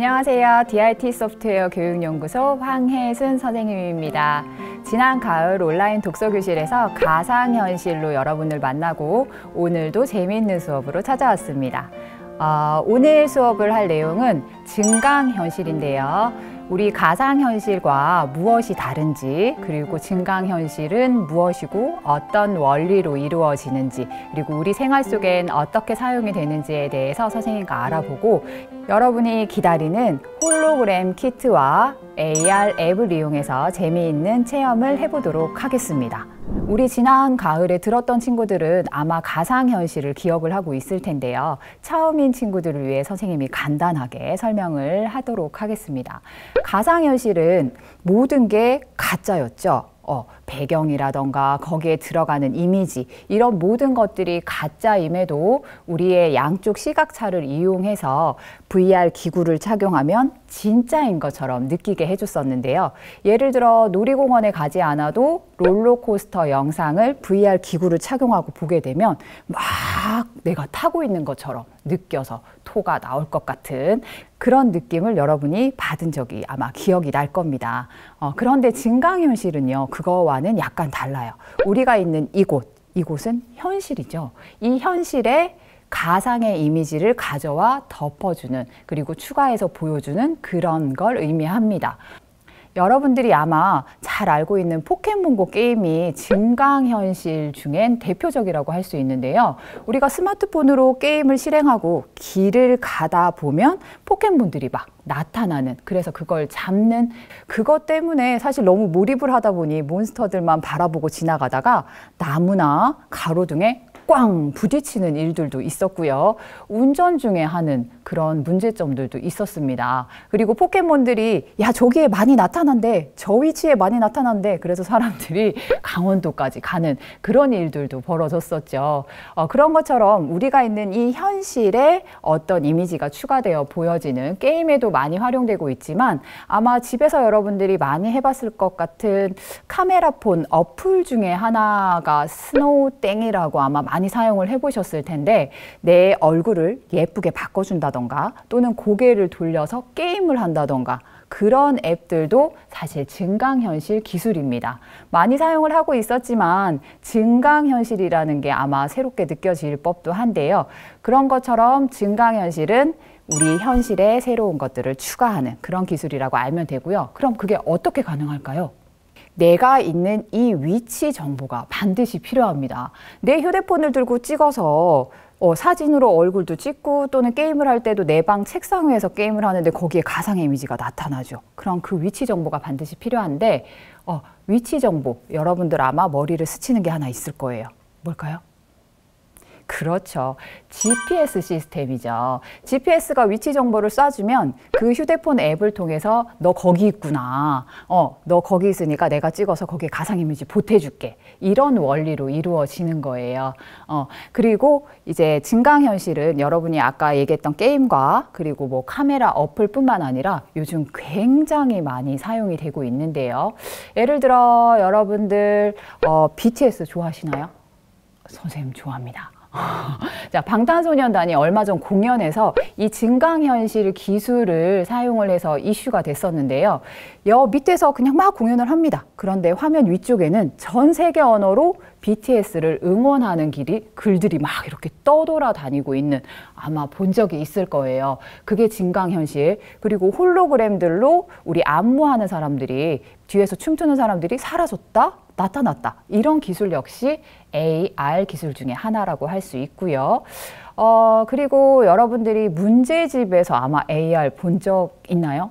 안녕하세요. DIT 소프트웨어 교육연구소 황혜순 선생님입니다. 지난 가을 온라인 독서교실에서 가상현실로 여러분을 만나고 오늘도 재미있는 수업으로 찾아왔습니다. 오늘 수업을 할 내용은 증강현실인데요. 우리 가상현실과 무엇이 다른지, 그리고 증강현실은 무엇이고 어떤 원리로 이루어지는지, 그리고 우리 생활 속엔 어떻게 사용이 되는지에 대해서 선생님과 알아보고 여러분이 기다리는 홀로그램 키트와 AR 앱을 이용해서 재미있는 체험을 해보도록 하겠습니다. 우리 지난 가을에 들었던 친구들은 아마 가상현실을 기억을 하고 있을 텐데요. 처음인 친구들을 위해 선생님이 간단하게 설명을 하도록 하겠습니다. 가상현실은 모든 게 가짜였죠. 배경이라던가 거기에 들어가는 이미지, 이런 모든 것들이 가짜임에도 우리의 양쪽 시각차를 이용해서 VR 기구를 착용하면 진짜인 것처럼 느끼게 해줬었는데요. 예를 들어 놀이공원에 가지 않아도 롤러코스터 영상을 VR 기구를 착용하고 보게 되면 막 내가 타고 있는 것처럼 느껴서 토가 나올 것 같은 그런 느낌을 여러분이 받은 적이 아마 기억이 날 겁니다. 그런데 증강현실은요, 그거와는 약간 달라요. 우리가 있는 이곳은 현실이죠. 이 현실에 가상의 이미지를 가져와 덮어주는, 그리고 추가해서 보여주는 그런 걸 의미합니다. 여러분들이 아마 잘 알고 있는 포켓몬고 게임이 증강현실 중엔 대표적이라고 할 수 있는데요. 우리가 스마트폰으로 게임을 실행하고 길을 가다 보면 포켓몬들이 막 나타나는, 그래서 그걸 잡는, 그것 때문에 사실 너무 몰입을 하다 보니 몬스터들만 바라보고 지나가다가 나무나 가로등에 꽝 부딪히는 일들도 있었고요. 운전 중에 하는 그런 문제점들도 있었습니다. 그리고 포켓몬들이 야 저기에 많이 나타난대, 저 위치에 많이 나타난대, 그래서 사람들이 강원도까지 가는 그런 일들도 벌어졌었죠. 그런 것처럼 우리가 있는 이 현실에 어떤 이미지가 추가되어 보여지는, 게임에도 많이 활용되고 있지만 아마 집에서 여러분들이 많이 해봤을 것 같은 카메라폰 어플 중에 하나가 스노우땡이라고 아마 많이 사용을 해보셨을 텐데, 내 얼굴을 예쁘게 바꿔준다던가 또는 고개를 돌려서 게임을 한다던가 그런 앱들도 사실 증강현실 기술입니다. 많이 사용을 하고 있었지만 증강현실이라는 게 아마 새롭게 느껴질 법도 한데요. 그런 것처럼 증강현실은 우리 현실에 새로운 것들을 추가하는 그런 기술이라고 알면 되고요. 그럼 그게 어떻게 가능할까요? 내가 있는 이 위치 정보가 반드시 필요합니다. 내 휴대폰을 들고 찍어서 사진으로 얼굴도 찍고 또는 게임을 할 때도 내 방 책상 위에서 게임을 하는데 거기에 가상의 이미지가 나타나죠. 그럼 그 위치 정보가 반드시 필요한데 위치 정보, 여러분들 아마 머리를 스치는 게 하나 있을 거예요. 뭘까요? 그렇죠. GPS 시스템이죠. GPS가 위치 정보를 쏴주면 그 휴대폰 앱을 통해서 너 거기 있구나. 너 거기 있으니까 내가 찍어서 거기에 가상 이미지 보태줄게. 이런 원리로 이루어지는 거예요. 그리고 이제 증강현실은 여러분이 아까 얘기했던 게임과 그리고 뭐 카메라 어플뿐만 아니라 요즘 굉장히 많이 사용이 되고 있는데요. 예를 들어 여러분들 BTS 좋아하시나요? 선생님 좋아합니다. 자, 방탄소년단이 얼마 전 공연에서 이 증강현실 기술을 사용을 해서 이슈가 됐었는데요. 밑에서 그냥 막 공연을 합니다. 그런데 화면 위쪽에는 전 세계 언어로 BTS를 응원하는 글들이 막 이렇게 떠돌아다니고 있는, 아마 본 적이 있을 거예요. 그게 증강현실. 그리고 홀로그램들로 우리 안무하는 사람들이, 뒤에서 춤추는 사람들이 사라졌다? 나타났다. 이런 기술 역시 AR 기술 중에 하나라고 할 수 있고요. 그리고 여러분들이 문제집에서 아마 AR 본 적 있나요?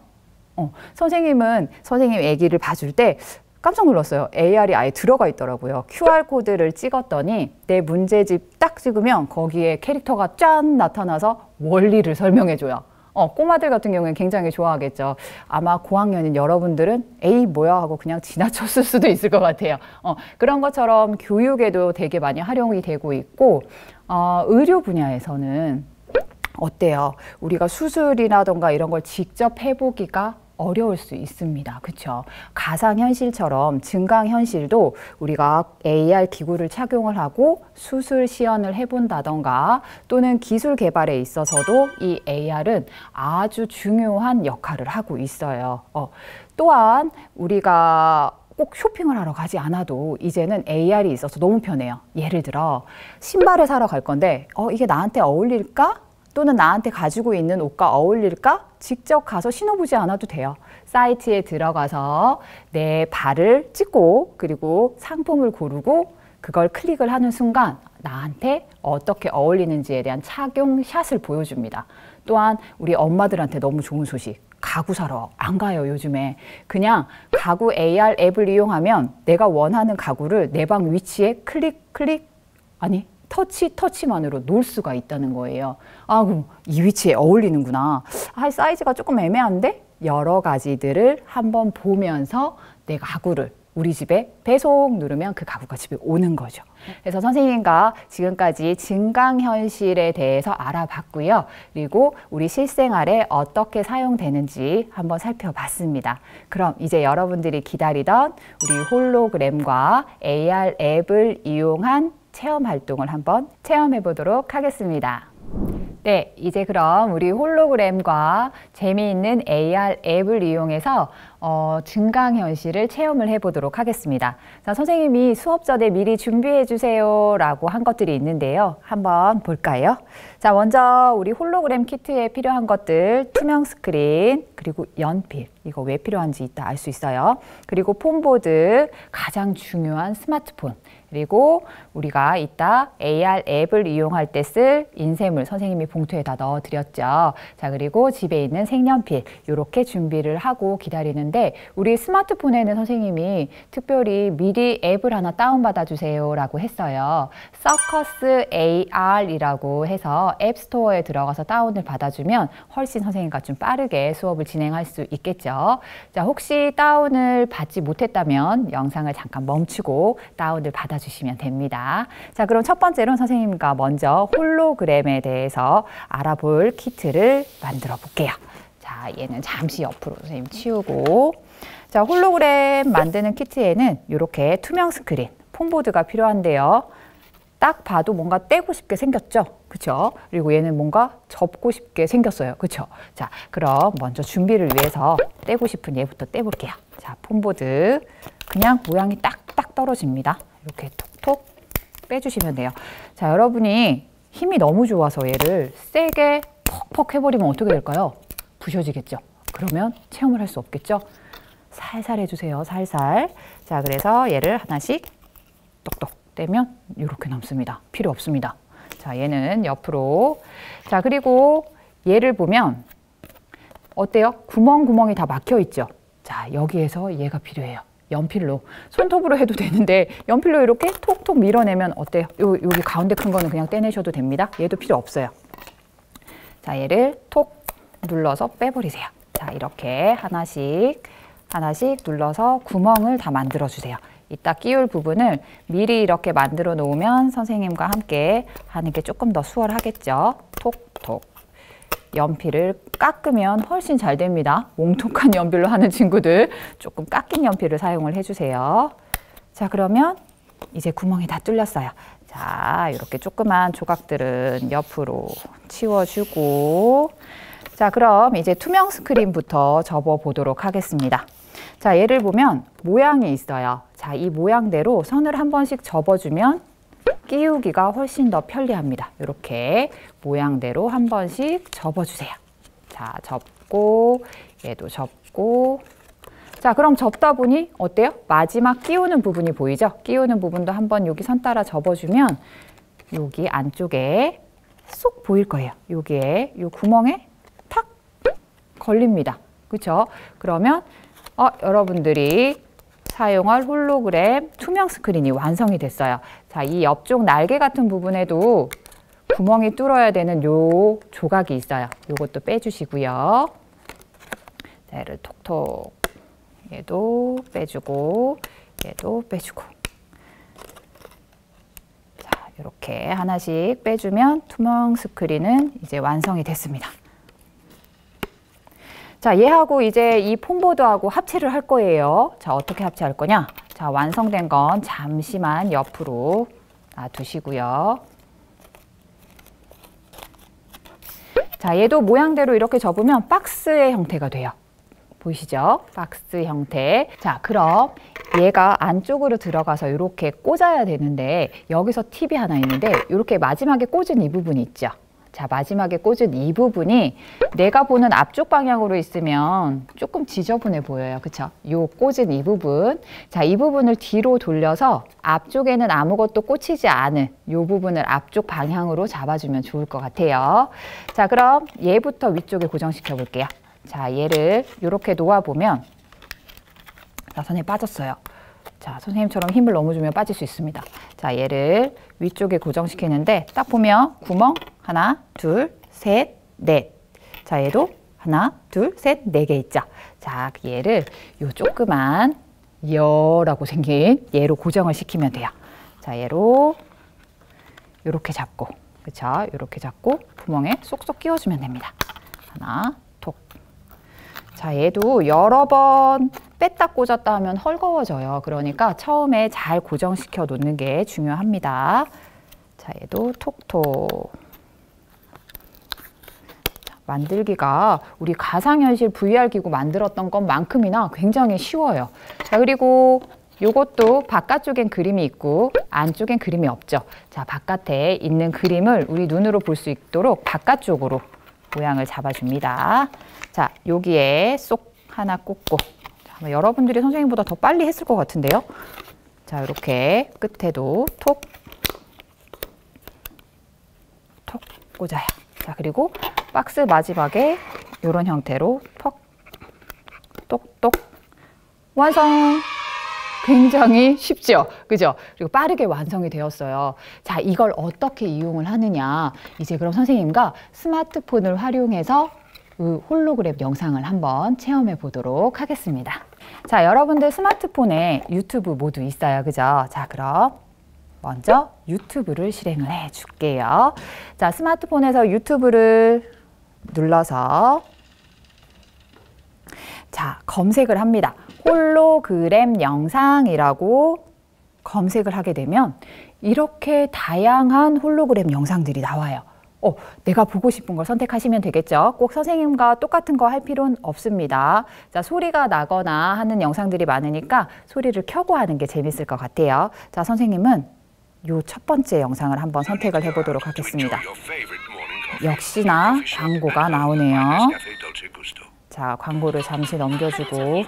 선생님 애기를 봐줄 때 깜짝 놀랐어요. AR이 아예 들어가 있더라고요. QR코드를 찍었더니 내 문제집 딱 찍으면 거기에 캐릭터가 짠 나타나서 원리를 설명해줘요. 꼬마들 같은 경우에는 굉장히 좋아하겠죠. 아마 고학년인 여러분들은 에이 뭐야 하고 그냥 지나쳤을 수도 있을 것 같아요. 그런 것처럼 교육에도 되게 많이 활용이 되고 있고, 의료 분야에서는 어때요? 우리가 수술이라던가 이런 걸 직접 해보기가 어려울 수 있습니다. 그렇죠? 가상현실처럼 증강현실도 우리가 AR 기구를 착용을 하고 수술 시연을 해본다던가 또는 기술 개발에 있어서도 이 AR은 아주 중요한 역할을 하고 있어요. 또한 우리가 꼭 쇼핑을 하러 가지 않아도 이제는 AR이 있어서 너무 편해요. 예를 들어 신발을 사러 갈 건데 이게 나한테 어울릴까? 또는 나한테 가지고 있는 옷과 어울릴까? 직접 가서 신어보지 않아도 돼요. 사이트에 들어가서 내 발을 찍고 그리고 상품을 고르고 그걸 클릭을 하는 순간 나한테 어떻게 어울리는지에 대한 착용샷을 보여줍니다. 또한 우리 엄마들한테 너무 좋은 소식. 가구 사러 안 가요, 요즘에. 그냥 가구 AR 앱을 이용하면 내가 원하는 가구를 내 방 위치에 터치만으로 놓을 수가 있다는 거예요. 그럼 이 위치에 어울리는구나. 사이즈가 조금 애매한데? 여러 가지들을 한번 보면서 내 가구를 우리 집에 배송 누르면 그 가구가 집에 오는 거죠. 그래서 선생님과 지금까지 증강현실에 대해서 알아봤고요. 그리고 우리 실생활에 어떻게 사용되는지 한번 살펴봤습니다. 그럼 이제 여러분들이 기다리던 우리 홀로그램과 AR 앱을 이용한 체험 활동을 한번 체험해 보도록 하겠습니다. 네, 이제 그럼 우리 홀로그램과 재미있는 AR 앱을 이용해서 증강현실을 체험을 해보도록 하겠습니다. 자, 선생님이 수업 전에 미리 준비해 주세요 라고 한 것들이 있는데요. 한번 볼까요? 자, 먼저 우리 홀로그램 키트에 필요한 것들, 투명 스크린, 그리고 연필, 이거 왜 필요한지 이따 알 수 있어요. 그리고 폰보드, 가장 중요한 스마트폰, 그리고 우리가 이따 AR 앱을 이용할 때 쓸 인쇄물 선생님이 봉투에다 넣어드렸죠. 자, 그리고 집에 있는 색연필 이렇게 준비를 하고 기다리는데 우리 스마트폰에는 선생님이 특별히 미리 앱을 하나 다운받아 주세요 라고 했어요. 서커스 AR이라고 해서 앱스토어에 들어가서 다운을 받아주면 훨씬 선생님과 좀 빠르게 수업을 진행할 수 있겠죠. 자, 혹시 다운을 받지 못했다면 영상을 잠깐 멈추고 다운을 받아주시면 됩니다. 자, 그럼 첫 번째로 선생님과 먼저 홀로그램에 대해서 알아볼 키트를 만들어 볼게요. 자, 얘는 잠시 옆으로 선생님 치우고. 자, 홀로그램 만드는 키트에는 이렇게 투명 스크린, 폰보드가 필요한데요. 딱 봐도 뭔가 떼고 싶게 생겼죠? 그쵸? 그리고 얘는 뭔가 접고 싶게 생겼어요. 그쵸? 자, 그럼 먼저 준비를 위해서 떼고 싶은 얘부터 떼볼게요. 자, 폰보드. 그냥 모양이 딱딱 떨어집니다. 이렇게 톡톡 빼주시면 돼요. 자, 여러분이 힘이 너무 좋아서 얘를 세게 퍽퍽 해버리면 어떻게 될까요? 부셔지겠죠? 그러면 체험을 할 수 없겠죠? 살살 해주세요. 살살. 자, 그래서 얘를 하나씩 똑똑 떼면 이렇게 남습니다. 필요 없습니다. 자, 얘는 옆으로. 자, 그리고 얘를 보면 어때요? 구멍이 다 막혀 있죠? 자, 여기에서 얘가 필요해요. 연필로. 손톱으로 해도 되는데 연필로 이렇게 톡톡 밀어내면 어때요? 여기 가운데 큰 거는 그냥 떼내셔도 됩니다. 얘도 필요 없어요. 자, 얘를 톡 눌러서 빼버리세요. 자, 이렇게 하나씩 눌러서 구멍을 다 만들어 주세요. 이따 끼울 부분을 미리 이렇게 만들어 놓으면 선생님과 함께 하는 게 조금 더 수월하겠죠. 톡톡. 연필을 깎으면 훨씬 잘 됩니다. 몽톡한 연필로 하는 친구들 조금 깎인 연필을 사용을 해주세요. 자, 그러면 이제 구멍이 다 뚫렸어요. 자, 이렇게 조그만 조각들은 옆으로 치워주고. 자, 그럼 이제 투명 스크린부터 접어 보도록 하겠습니다. 자, 얘를 보면 모양이 있어요. 자, 이 모양대로 선을 한 번씩 접어주면 끼우기가 훨씬 더 편리합니다. 이렇게 모양대로 한 번씩 접어주세요. 자, 접고, 얘도 접고. 자, 그럼 접다 보니 어때요? 마지막 끼우는 부분이 보이죠? 끼우는 부분도 한번 여기 선 따라 접어주면 여기 안쪽에 쏙 보일 거예요. 여기에, 이 구멍에 탁 걸립니다. 그렇죠? 그러면 여러분들이 사용할 홀로그램 투명 스크린이 완성이 됐어요. 자, 이 옆쪽 날개 같은 부분에도 구멍이 뚫어야 되는 요 조각이 있어요. 요것도 빼주시고요. 자, 얘를 톡톡. 얘도 빼주고, 얘도 빼주고. 자, 이렇게 하나씩 빼주면 투명 스크린은 이제 완성이 됐습니다. 자, 얘하고 이제 이 폼보드하고 합체를 할 거예요. 자, 어떻게 합체할 거냐? 자, 완성된 건 잠시만 옆으로 놔두시고요. 자, 얘도 모양대로 이렇게 접으면 박스의 형태가 돼요. 보이시죠? 박스 형태. 자, 그럼 얘가 안쪽으로 들어가서 이렇게 꽂아야 되는데 여기서 팁이 하나 있는데 이렇게 마지막에 꽂은 이 부분이 있죠. 자, 마지막에 꽂은 이 부분이 내가 보는 앞쪽 방향으로 있으면 조금 지저분해 보여요. 그쵸? 요 꽂은 이 부분. 자, 이 부분을 뒤로 돌려서 앞쪽에는 아무것도 꽂히지 않은 요 부분을 앞쪽 방향으로 잡아주면 좋을 것 같아요. 자, 그럼 얘부터 위쪽에 고정시켜 볼게요. 자, 얘를 이렇게 놓아보면, 자, 선생님 빠졌어요. 자, 선생님처럼 힘을 너무 주면 빠질 수 있습니다. 자, 얘를 위쪽에 고정시키는데 딱 보면 구멍 하나, 둘, 셋, 넷. 자, 얘도 하나, 둘, 셋, 네 개 있죠. 자, 얘를 요 조그만 여라고 생긴 얘로 고정을 시키면 돼요. 자, 얘로 요렇게 잡고, 그쵸? 요렇게 잡고 구멍에 쏙쏙 끼워주면 됩니다. 하나, 톡. 자, 얘도 여러 번 뺐다 꽂았다 하면 헐거워져요. 그러니까 처음에 잘 고정시켜 놓는 게 중요합니다. 자, 얘도 톡톡. 자, 만들기가 우리 가상현실 VR 기구 만들었던 것만큼이나 굉장히 쉬워요. 자, 그리고 요것도 바깥쪽엔 그림이 있고 안쪽엔 그림이 없죠. 자, 바깥에 있는 그림을 우리 눈으로 볼 수 있도록 바깥쪽으로 모양을 잡아줍니다. 자, 여기에 쏙 하나 꽂고, 자, 여러분들이 선생님보다 더 빨리 했을 것 같은데요. 자, 이렇게 끝에도 톡, 톡 꽂아요. 자, 그리고 박스 마지막에 이런 형태로 퍽, 똑똑, 완성! 굉장히 쉽죠? 그죠? 그리고 빠르게 완성이 되었어요. 자, 이걸 어떻게 이용을 하느냐. 이제 그럼 선생님과 스마트폰을 활용해서 홀로그램 영상을 한번 체험해 보도록 하겠습니다. 자, 여러분들 스마트폰에 유튜브 모두 있어요. 그죠? 자, 그럼 먼저 유튜브를 실행을 해 줄게요. 자, 스마트폰에서 유튜브를 눌러서 자, 검색을 합니다. 홀로그램 영상이라고 검색을 하게 되면 이렇게 다양한 홀로그램 영상들이 나와요. 내가 보고 싶은 걸 선택하시면 되겠죠. 꼭 선생님과 똑같은 거 할 필요는 없습니다. 자, 소리가 나거나 하는 영상들이 많으니까 소리를 켜고 하는 게 재밌을 것 같아요. 자, 선생님은 요 첫 번째 영상을 한번 선택을 해보도록 하겠습니다. 역시나 광고가 나오네요. 자, 광고를 잠시 넘겨주고.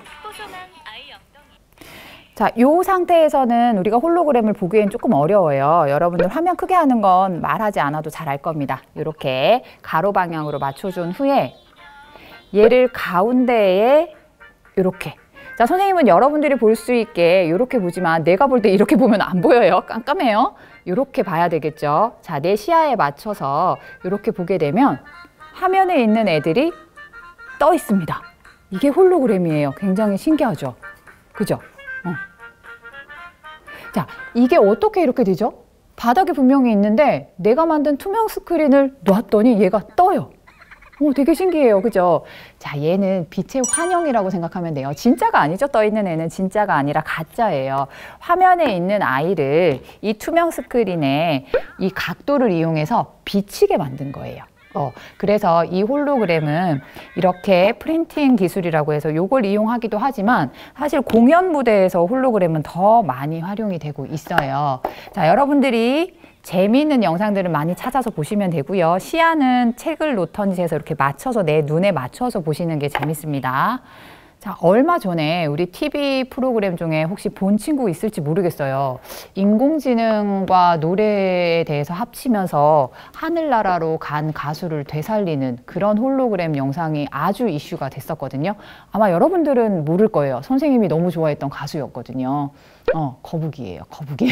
자, 요 상태에서는 우리가 홀로그램을 보기엔 조금 어려워요. 여러분들 화면 크게 하는 건 말하지 않아도 잘 알 겁니다. 이렇게 가로 방향으로 맞춰준 후에 얘를 가운데에 이렇게. 자, 선생님은 여러분들이 볼 수 있게 이렇게 보지만 내가 볼 때 이렇게 보면 안 보여요. 깜깜해요. 이렇게 봐야 되겠죠. 자, 내 시야에 맞춰서 이렇게 보게 되면 화면에 있는 애들이 떠 있습니다. 이게 홀로그램이에요. 굉장히 신기하죠? 그죠? 자, 이게 어떻게 이렇게 되죠? 바닥에 분명히 있는데 내가 만든 투명 스크린을 놨더니 얘가 떠요. 되게 신기해요. 그죠? 자, 얘는 빛의 환영이라고 생각하면 돼요. 진짜가 아니죠. 떠 있는 애는 진짜가 아니라 가짜예요. 화면에 있는 아이를 이 투명 스크린에 이 각도를 이용해서 비치게 만든 거예요. 그래서 이 홀로그램은 이렇게 프린팅 기술이라고 해서 이걸 이용하기도 하지만 사실 공연 무대에서 홀로그램은 더 많이 활용이 되고 있어요. 자, 여러분들이 재미있는 영상들을 많이 찾아서 보시면 되고요. 시야는 책을 놓던지 해서 이렇게 맞춰서 내 눈에 맞춰서 보시는 게 재밌습니다. 자, 얼마 전에 우리 TV 프로그램 중에 혹시 본 친구 있을지 모르겠어요. 인공지능과 노래에 대해서 합치면서 하늘나라로 간 가수를 되살리는 그런 홀로그램 영상이 아주 이슈가 됐었거든요. 아마 여러분들은 모를 거예요. 선생님이 너무 좋아했던 가수였거든요. 거북이에요, 거북이.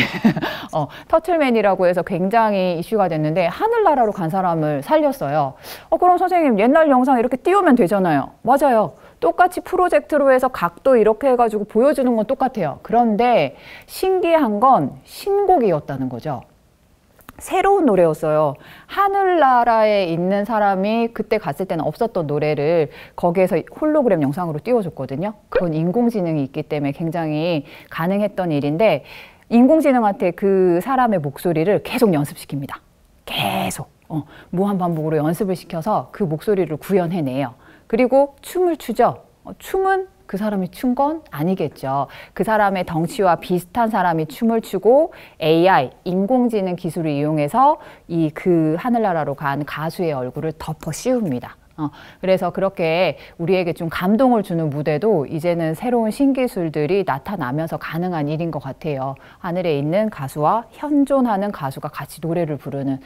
터틀맨이라고 해서 굉장히 이슈가 됐는데 하늘나라로 간 사람을 살렸어요. 그럼 선생님 옛날 영상 이렇게 띄우면 되잖아요. 맞아요. 똑같이 프로젝트로 해서 각도 이렇게 해가지고 보여주는 건 똑같아요. 그런데 신기한 건 신곡이었다는 거죠. 새로운 노래였어요. 하늘나라에 있는 사람이 그때 갔을 때는 없었던 노래를 거기에서 홀로그램 영상으로 띄워줬거든요. 그건 인공지능이 있기 때문에 굉장히 가능했던 일인데 인공지능한테 그 사람의 목소리를 계속 연습시킵니다. 계속 무한반복으로 연습을 시켜서 그 목소리를 구현해내요. 그리고 춤을 추죠. 춤은 그 사람이 춘 건 아니겠죠. 그 사람의 덩치와 비슷한 사람이 춤을 추고 AI, 인공지능 기술을 이용해서 그 하늘나라로 간 가수의 얼굴을 덮어 씌웁니다. 그래서 그렇게 우리에게 좀 감동을 주는 무대도 이제는 새로운 신기술들이 나타나면서 가능한 일인 것 같아요. 하늘에 있는 가수와 현존하는 가수가 같이 노래를 부르는.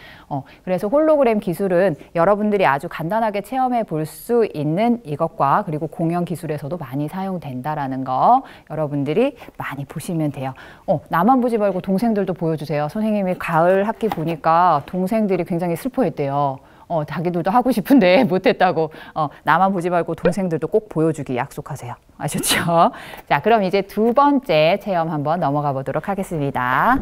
그래서 홀로그램 기술은 여러분들이 아주 간단하게 체험해 볼 수 있는 이것과 그리고 공연 기술에서도 많이 사용된다라는 거 여러분들이 많이 보시면 돼요. 나만 보지 말고 동생들도 보여주세요. 선생님이 가을 학기 보니까 동생들이 굉장히 슬퍼했대요. 자기들도 하고 싶은데 못했다고. 나만 보지 말고 동생들도 꼭 보여주기 약속하세요. 아셨죠? 자, 그럼 이제 두 번째 체험 한번 넘어가 보도록 하겠습니다.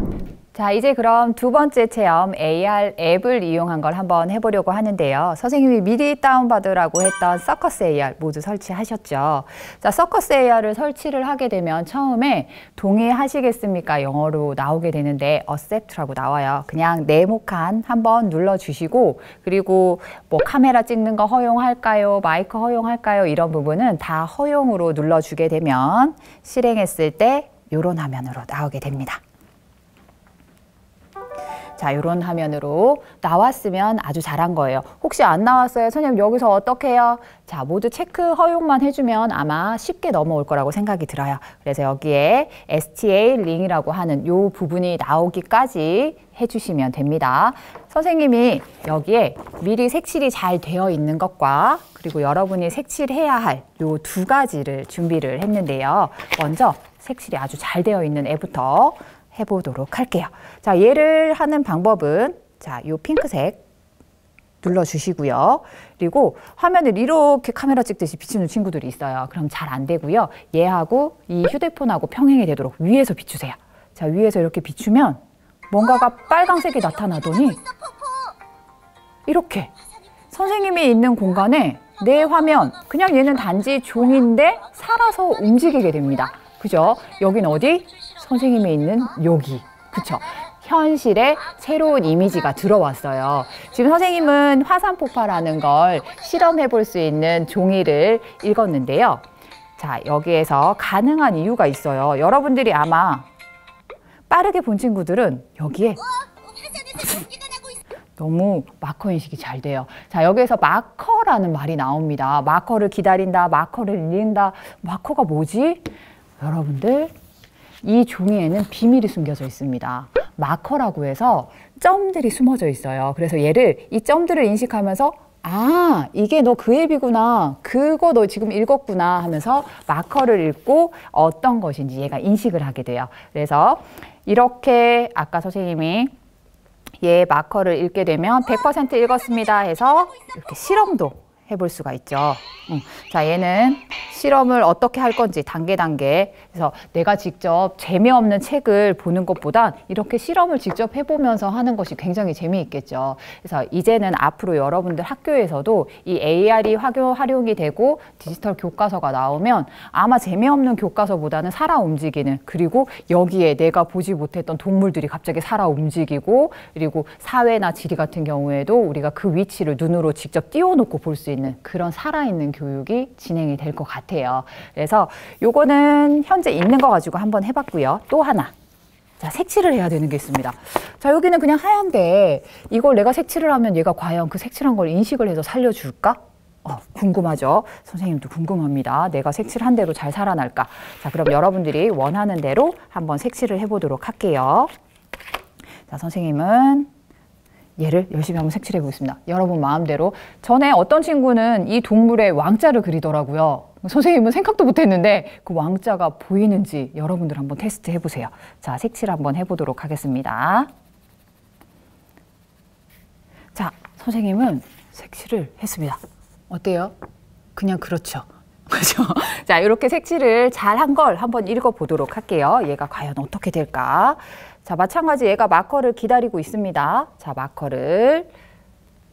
자, 이제 그럼 두 번째 체험 AR 앱을 이용한 걸 한번 해보려고 하는데요. 선생님이 미리 다운받으라고 했던 서커스 AR 모두 설치하셨죠? 자, 서커스 AR을 설치를 하게 되면 처음에 동의하시겠습니까? 영어로 나오게 되는데 accept라고 나와요. 그냥 네모칸 한번 눌러주시고 그리고 뭐 카메라 찍는 거 허용할까요? 마이크 허용할까요? 이런 부분은 다 허용으로 눌러주게 되면 실행했을 때 이런 화면으로 나오게 됩니다. 자, 이런 화면으로 나왔으면 아주 잘한 거예요. 혹시 안 나왔어요? 선생님 여기서 어떻게 해요? 자, 모두 체크 허용만 해주면 아마 쉽게 넘어올 거라고 생각이 들어요. 그래서 여기에 STA 링이라고 하는 이 부분이 나오기까지 해주시면 됩니다. 선생님이 여기에 미리 색칠이 잘 되어 있는 것과 그리고 여러분이 색칠해야 할 이 두 가지를 준비를 했는데요. 먼저 색칠이 아주 잘 되어 있는 애부터 해보도록 할게요. 자, 얘를 하는 방법은 자, 요 핑크색 눌러주시고요. 그리고 화면을 이렇게 카메라 찍듯이 비추는 친구들이 있어요. 그럼 잘 안 되고요. 얘하고 이 휴대폰하고 평행이 되도록 위에서 비추세요. 자, 위에서 이렇게 비추면 뭔가가 빨강색이 나타나더니 이렇게 선생님이 있는 공간에 내 화면, 그냥 얘는 단지 종인데 살아서 움직이게 됩니다. 그죠? 여긴 어디? 선생님이 있는 여기. 그쵸? 현실에 새로운 이미지가 들어왔어요. 지금 선생님은 화산 폭발하는 걸 실험해 볼 수 있는 종이를 읽었는데요. 자, 여기에서 가능한 이유가 있어요. 여러분들이 아마 빠르게 본 친구들은 여기에 너무 마커 인식이 잘 돼요. 자, 여기에서 마커라는 말이 나옵니다. 마커를 기다린다, 마커를 읽는다. 마커가 뭐지? 여러분들, 이 종이에는 비밀이 숨겨져 있습니다. 마커라고 해서 점들이 숨어져 있어요. 그래서 얘를 이 점들을 인식하면서 아, 이게 너 그 앱이구나. 그거 너 지금 읽었구나 하면서 마커를 읽고 어떤 것인지 얘가 인식을 하게 돼요. 그래서 이렇게 아까 선생님이 얘 마커를 읽게 되면 100% 읽었습니다 해서 이렇게 실험도 해볼 수가 있죠. 자, 얘는 실험을 어떻게 할 건지 단계. 그래서 내가 직접 재미없는 책을 보는 것보단 이렇게 실험을 직접 해보면서 하는 것이 굉장히 재미있겠죠. 그래서 이제는 앞으로 여러분들 학교에서도 이 AR이 활용이 되고 디지털 교과서가 나오면 아마 재미없는 교과서보다는 살아 움직이는, 그리고 여기에 내가 보지 못했던 동물들이 갑자기 살아 움직이고, 그리고 사회나 지리 같은 경우에도 우리가 그 위치를 눈으로 직접 띄워놓고 볼 수 있는 그런 살아있는 교육이 진행이 될 것 같아요. 그래서 요거는 현재 있는 거 가지고 한번 해봤고요. 또 하나. 자, 색칠을 해야 되는 게 있습니다. 자, 여기는 그냥 하얀데 이걸 내가 색칠을 하면 얘가 과연 그 색칠한 걸 인식을 해서 살려줄까? 궁금하죠? 선생님도 궁금합니다. 내가 색칠한 대로 잘 살아날까? 자, 그럼 여러분들이 원하는 대로 한번 색칠을 해보도록 할게요. 자, 선생님은 얘를 열심히 한번 색칠해 보겠습니다. 여러분 마음대로. 전에 어떤 친구는 이 동물의 왕자를 그리더라고요. 선생님은 생각도 못했는데 그 왕자가 보이는지 여러분들 한번 테스트 해보세요. 자, 색칠 한번 해보도록 하겠습니다. 자, 선생님은 색칠을 했습니다. 어때요? 그냥 그렇죠. 그죠? 자, 이렇게 색칠을 잘 한 걸 한번 읽어보도록 할게요. 얘가 과연 어떻게 될까? 자, 마찬가지 얘가 마커를 기다리고 있습니다. 자, 마커를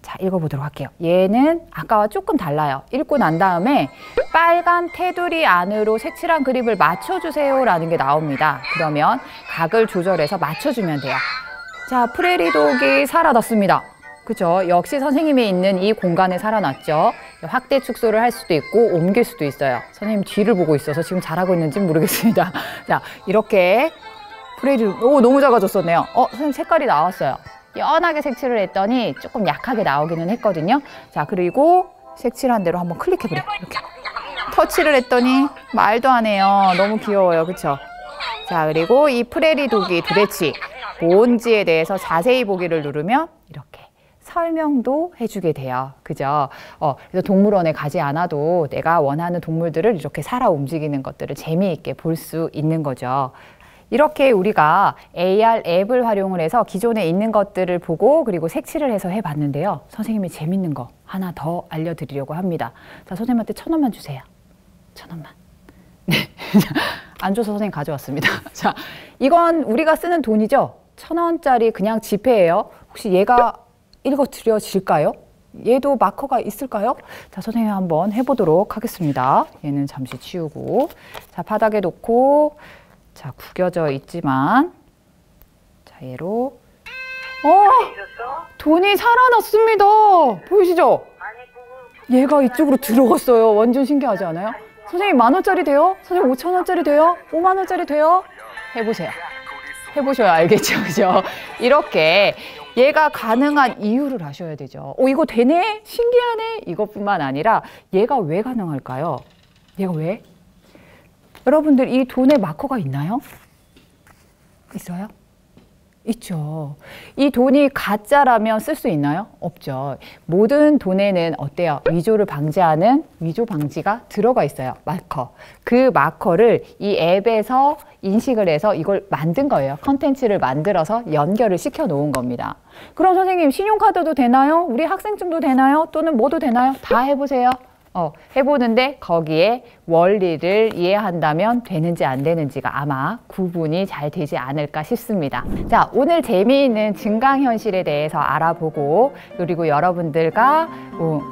자, 읽어보도록 할게요. 얘는 아까와 조금 달라요. 읽고 난 다음에 빨간 테두리 안으로 색칠한 그립을 맞춰주세요 라는 게 나옵니다. 그러면 각을 조절해서 맞춰주면 돼요. 자, 프레리 독이 살아났습니다. 그죠? 역시 선생님이 있는 이 공간에 살아났죠. 확대 축소를 할 수도 있고 옮길 수도 있어요. 선생님 뒤를 보고 있어서 지금 잘하고 있는지 모르겠습니다. 자, 이렇게 프레리, 오, 너무 작아졌었네요. 선생님 색깔이 나왔어요. 연하게 색칠을 했더니 조금 약하게 나오기는 했거든요. 자, 그리고 색칠한 대로 한번 클릭해버려요. 이렇게 터치를 했더니 말도 안 해요. 너무 귀여워요. 그쵸? 자, 그리고 이 프레리 독이 도대체 뭔지에 대해서 자세히 보기를 누르면 이렇게 설명도 해주게 돼요. 그죠? 그래서 동물원에 가지 않아도 내가 원하는 동물들을 이렇게 살아 움직이는 것들을 재미있게 볼 수 있는 거죠. 이렇게 우리가 AR 앱을 활용을 해서 기존에 있는 것들을 보고 그리고 색칠을 해서 해봤는데요. 선생님이 재밌는 거 하나 더 알려드리려고 합니다. 자, 선생님한테 1,000원만 주세요. 1,000원만. 네. 안 줘서 선생님 가져왔습니다. 자, 이건 우리가 쓰는 돈이죠. 1,000원짜리 그냥 지폐예요. 혹시 얘가 읽어드려질까요? 얘도 마커가 있을까요? 자, 선생님 한번 해보도록 하겠습니다. 얘는 잠시 치우고. 자, 바닥에 놓고. 자, 구겨져 있지만. 자, 얘로. 돈이 살아났습니다. 보이시죠? 얘가 이쪽으로 들어갔어요. 완전 신기하지 않아요? 선생님 10,000원짜리 돼요? 선생님 5,000원짜리 돼요? 50,000원짜리 돼요? 해보세요. 해보셔야 알겠죠, 그죠? 이렇게 얘가 가능한 이유를 아셔야 되죠. 이거 되네? 신기하네? 이것뿐만 아니라 얘가 왜 가능할까요? 얘가 왜? 여러분들 이 돈에 마커가 있나요? 있어요? 있죠. 이 돈이 가짜라면 쓸 수 있나요? 없죠. 모든 돈에는 어때요? 위조를 방지하는 위조 방지가 들어가 있어요. 마커. 그 마커를 이 앱에서 인식을 해서 이걸 만든 거예요. 컨텐츠를 만들어서 연결을 시켜 놓은 겁니다. 그럼 선생님 신용카드도 되나요? 우리 학생증도 되나요? 또는 뭐도 되나요? 다 해보세요. 해보는데 거기에 원리를 이해한다면 되는지 안 되는지가 아마 구분이 잘 되지 않을까 싶습니다. 자, 오늘 재미있는 증강현실에 대해서 알아보고 그리고 여러분들과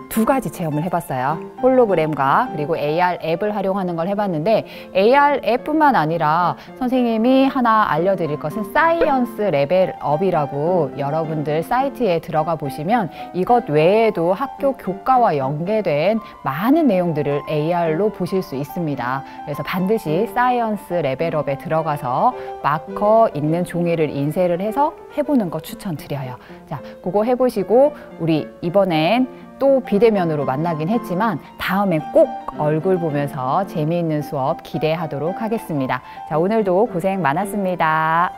2가지 체험을 해봤어요. 홀로그램과 그리고 AR 앱을 활용하는 걸 해봤는데 AR 앱뿐만 아니라 선생님이 하나 알려드릴 것은 사이언스 레벨업이라고 여러분들 사이트에 들어가 보시면 이것 외에도 학교 교과와 연계된 많은 내용들을 AR로 보실 수 있습니다. 그래서 반드시 사이언스 레벨업에 들어가서 마커 있는 종이를 인쇄를 해서 해보는 거 추천드려요. 자, 그거 해보시고 우리 이번엔 또 비대면으로 만나긴 했지만 다음에 꼭 얼굴 보면서 재미있는 수업 기대하도록 하겠습니다. 자, 오늘도 고생 많았습니다.